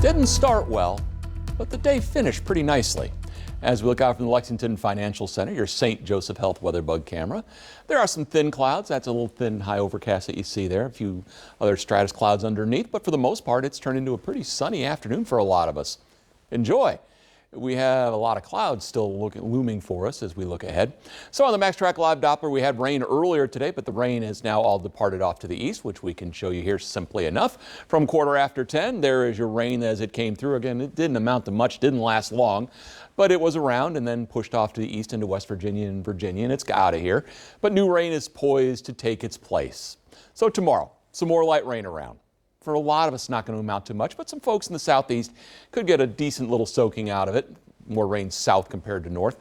Didn't start well, but the day finished pretty nicely. As we look out from the Lexington Financial Center, your St. Joseph Health weather bug camera, there are some thin clouds. That's a little thin high overcast that you see there. A few other stratus clouds underneath, but for the most part, it's turned into a pretty sunny afternoon for a lot of us. Enjoy. We have a lot of clouds still looming for us as we look ahead. So on the MaxTrack Live Doppler, we had rain earlier today, but the rain has now all departed off to the east, which we can show you here simply enough. From 10:15, there is your rain as it came through. Again, it didn't amount to much, didn't last long, but it was around and then pushed off to the east into West Virginia and it's out of here. But new rain is poised to take its place. So tomorrow, some more light rain around. For a lot of us, not going to amount to much, but some folks in the southeast could get a decent little soaking out of it. More rain south compared to north.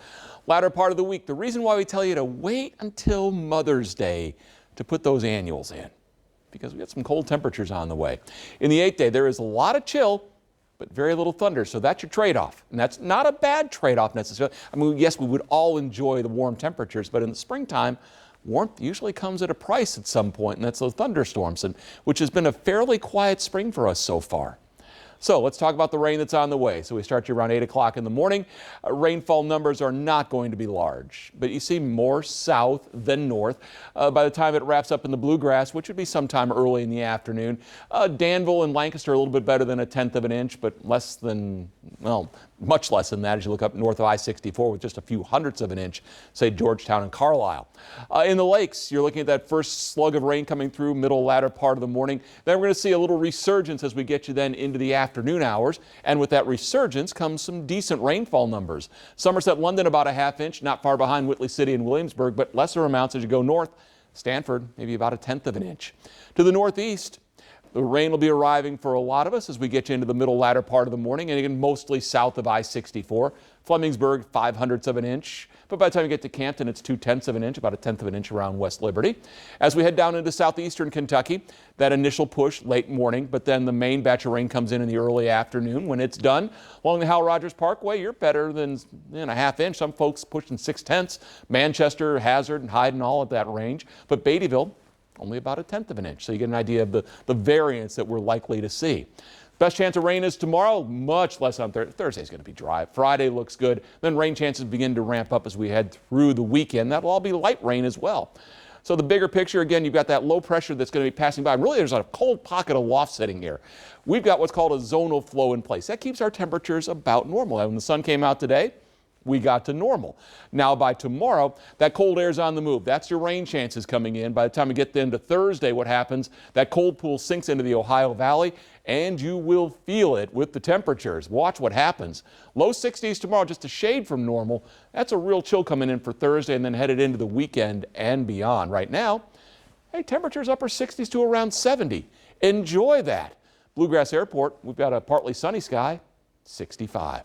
Latter part of the week, the reason why we tell you to wait until Mother's Day to put those annuals in, because we got some cold temperatures on the way. In the 8th day, there is a lot of chill, but very little thunder, so that's your trade-off. And that's not a bad trade-off necessarily. I mean, yes, we would all enjoy the warm temperatures, but in the springtime, warmth usually comes at a price at some point, and that's those thunderstorms, which has been a fairly quiet spring for us so far. So let's talk about the rain that's on the way. So we start you around 8 o'clock in the morning. Rainfall numbers are not going to be large, but you see more south than north. By the time it wraps up in the bluegrass, which would be sometime early in the afternoon, Danville and Lancaster a little bit better than 1/10 of an inch, but less than, well, much less than that as you look up north of I-64 with just a few hundredths of an inch, say Georgetown and Carlisle. In the lakes, you're looking at that first slug of rain coming through middle latter part of the morning. Then we're going to see a little resurgence as we get you then into the afternoon hours. And with that resurgence comes some decent rainfall numbers. Somerset, London about a ½ inch, not far behind Whitley City and Williamsburg, but lesser amounts as you go north. Stanford, maybe about 1/10 of an inch. To the northeast, the rain will be arriving for a lot of us as we get you into the middle latter part of the morning, and again, mostly south of I-64. Flemingsburg, 0.05 of an inch. But by the time you get to Campton, it's 0.2 of an inch, about 1/10 of an inch around West Liberty. As we head down into southeastern Kentucky, that initial push late morning, but then the main batch of rain comes in the early afternoon. When it's done, along the Hal Rogers Parkway, you're better than a ½ inch. Some folks pushing 0.6. Manchester, Hazard, and Hyden, all at that range. But Beattyville, only about 1/10 of an inch. So you get an idea of the variance that we're likely to see. Best chance of rain is tomorrow, much less on Thursday. Thursday's going to be dry. Friday looks good. Then rain chances begin to ramp up as we head through the weekend. That'll all be light rain as well. So the bigger picture, again, you've got that low pressure that's going to be passing by. Really, there's a cold pocket of loft sitting here. We've got what's called a zonal flow in place. That keeps our temperatures about normal. When the sun came out today, we got to normal. Now by tomorrow, that cold air is on the move. That's your rain chances coming in. By the time we get into Thursday, what happens? That cold pool sinks into the Ohio Valley, and you will feel it with the temperatures. Watch what happens. Low 60s tomorrow, just a shade from normal. That's a real chill coming in for Thursday and then headed into the weekend and beyond. Right now, hey, temperatures upper 60s to around 70. Enjoy that. Bluegrass Airport, we've got a partly sunny sky, 65.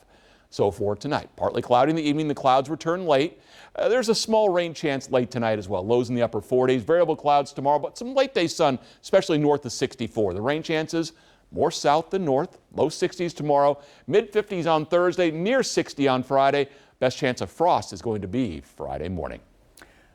So for tonight, partly cloudy in the evening. The clouds return late. There's a small rain chance late tonight as well. Lows in the upper 40s. Variable clouds tomorrow, but some late day sun, especially north of 64. The rain chances more south than north. Low 60s tomorrow. Mid 50s on Thursday. Near 60 on Friday. Best chance of frost is going to be Friday morning.